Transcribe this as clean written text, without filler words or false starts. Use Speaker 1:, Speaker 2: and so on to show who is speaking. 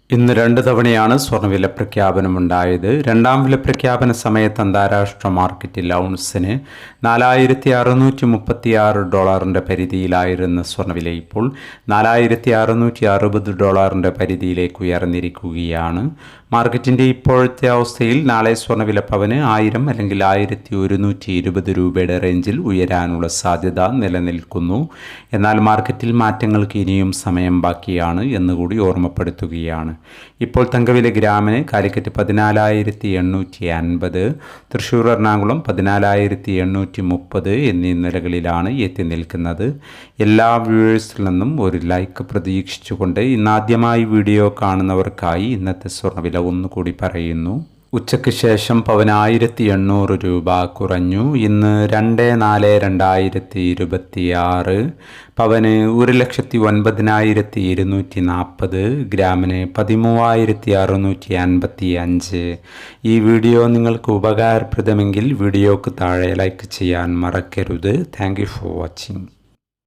Speaker 1: ഇന്ന് രണ്ട് തവണയാണ് സ്വർണ്ണവില പ്രഖ്യാപനമുണ്ടായത്. രണ്ടാം വില പ്രഖ്യാപന സമയത്ത് അന്താരാഷ്ട്ര മാർക്കറ്റിൽ ഔൺസിന് $4,636 പരിധിയിലായിരുന്ന സ്വർണ്ണവില ഇപ്പോൾ $4,660 പരിധിയിലേക്ക് ഉയർന്നിരിക്കുകയാണ്. മാർക്കറ്റിൻ്റെ ഇപ്പോഴത്തെ അവസ്ഥയിൽ നാളെ സ്വർണ്ണവില പവന് 1000 അല്ലെങ്കിൽ 1120 രൂപയുടെ റേഞ്ചിൽ ഉയരാനുള്ള സാധ്യത നിലനിൽക്കുന്നു. എന്നാൽ മാർക്കറ്റിൽ മാറ്റങ്ങൾക്ക് ഇനിയും സമയം ബാക്കിയാണ് എന്നുകൂടി ഓർമ്മപ്പെടുത്തുകയാണ്. ഇപ്പോൾ തങ്കവില ഗ്രാമിന് കാലിക്കറ്റ് 14,850, തൃശ്ശൂർ എറണാകുളം 14,830 എന്നീ നിലകളിലാണ് എത്തി നിൽക്കുന്നത്. എല്ലാ വ്യൂവേഴ്സിൽ നിന്നും ഒരു ലൈക്ക് പ്രതീക്ഷിച്ചുകൊണ്ട് ഇന്നാദ്യമായി വീഡിയോ കാണുന്നവർക്കായി ഇന്നത്തെ സ്വർണ്ണവില ഒന്നുകൂടി പറയുന്നു. ഉച്ചയ്ക്ക് ശേഷം പവന് 1,800 രൂപ കുറഞ്ഞു. ഇന്ന് 2/4/2026 പവന് 1,09,240, ഗ്രാമിന് 13,655. ഈ വീഡിയോ നിങ്ങൾക്ക് ഉപകാരപ്രദമെങ്കിൽ വീഡിയോക്ക് താഴെ ലൈക്ക് ചെയ്യാൻ മറക്കരുത്. Thank you for watching.